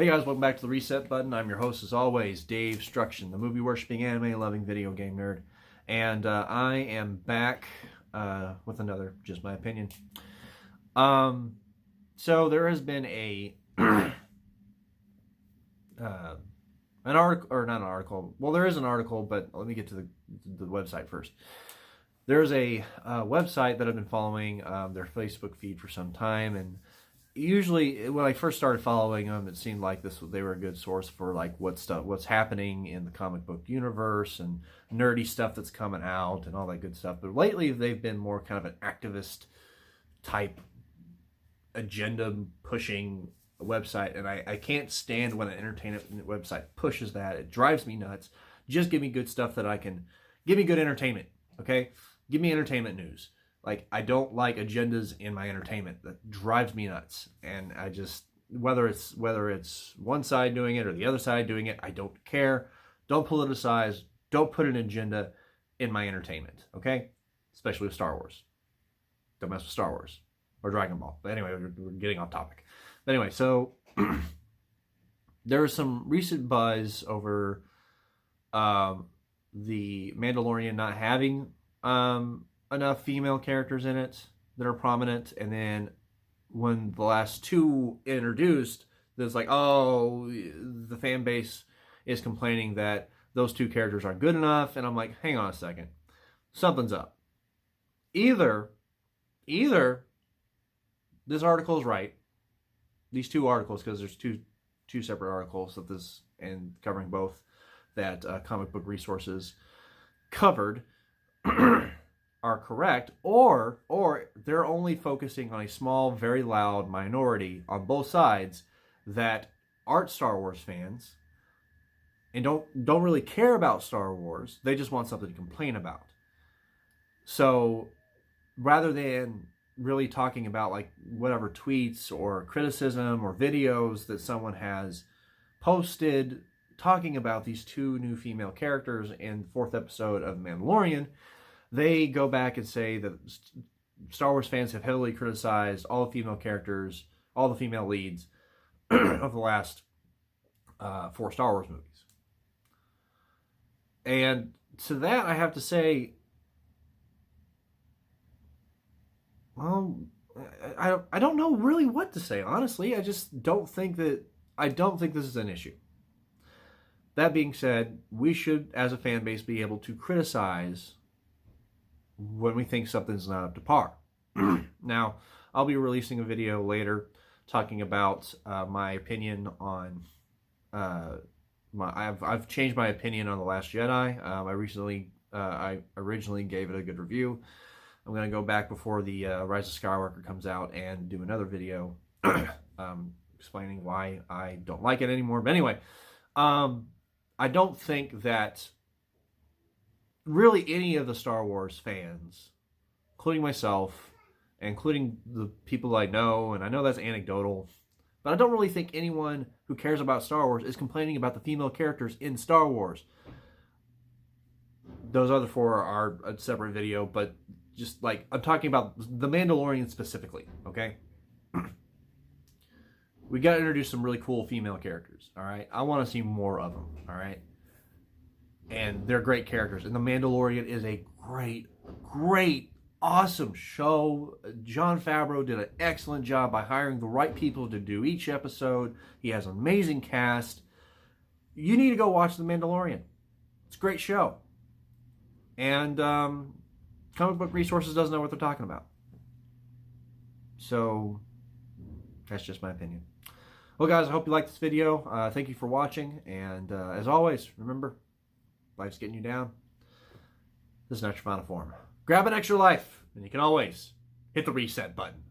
Hey guys, welcome back to the Reset Button. I'm your host, as always, Dave Struction, the movie-worshipping, anime-loving video game nerd. And I am back with another Just My Opinion. So there has been an article, or not an article. Well, there is an article, but let me get to the website first. There's a website that I've been following, their Facebook feed for some time, and usually when I first started following them, it seemed like they were a good source for like what's happening in the comic book universe and nerdy stuff that's coming out and all that good stuff. But lately they've been more kind of an activist type agenda pushing website, and I can't stand when an entertainment website pushes that. It drives me nuts. Just give me good stuff give me good entertainment, okay? Give me entertainment news. Like, I don't like agendas in my entertainment. That drives me nuts. And I just, whether it's one side doing it or the other side doing it, I don't care. Don't politicize. Don't put an agenda in my entertainment, okay? Especially with Star Wars. Don't mess with Star Wars or Dragon Ball. But anyway, we're getting off topic. But anyway, so there was some recent buzz over the Mandalorian not having enough female characters in it that are prominent, and then when the last two introduced, there's like, oh, the fan base is complaining that those two characters aren't good enough, and I'm like, hang on a second, something's up. Either this article is right, these two articles, because there's two separate articles of this and covering both that comic book resources covered are correct, or they're only focusing on a small, very loud minority on both sides that aren't Star Wars fans and don't really care about Star Wars. They just want something to complain about. So rather than really talking about like whatever tweets or criticism or videos that someone has posted talking about these two new female characters in the 4th episode of Mandalorian, they go back and say that Star Wars fans have heavily criticized all the female characters, all the female leads of the last 4 Star Wars movies. And to that, I have to say, well, I don't know really what to say, honestly. I just don't think this is an issue. That being said, we should, as a fan base, be able to criticize when we think something's not up to par. Now, I'll be releasing a video later talking about my opinion on I've changed my opinion on The Last Jedi. I originally gave it a good review. I'm going to go back before the Rise of Skywalker comes out and do another video explaining why I don't like it anymore. But anyway, I don't think that really any of the Star Wars fans, including myself, including the people I know, and I know that's anecdotal, but I don't really think anyone who cares about Star Wars is complaining about the female characters in Star Wars. Those other 4 are a separate video, but just like, I'm talking about the Mandalorian specifically, okay? We got to introduce some really cool female characters, all right? I want to see more of them, all right? And they're great characters. And The Mandalorian is a great, awesome show. Jon Favreau did an excellent job by hiring the right people to do each episode. He has an amazing cast. You need to go watch The Mandalorian. It's a great show. And Comic Book Resources doesn't know what they're talking about. So that's just my opinion. Well, guys, I hope you liked this video. Thank you for watching. And as always, remember, life's getting you down. This is not your final form. Grab an extra life, and you can always hit the reset button.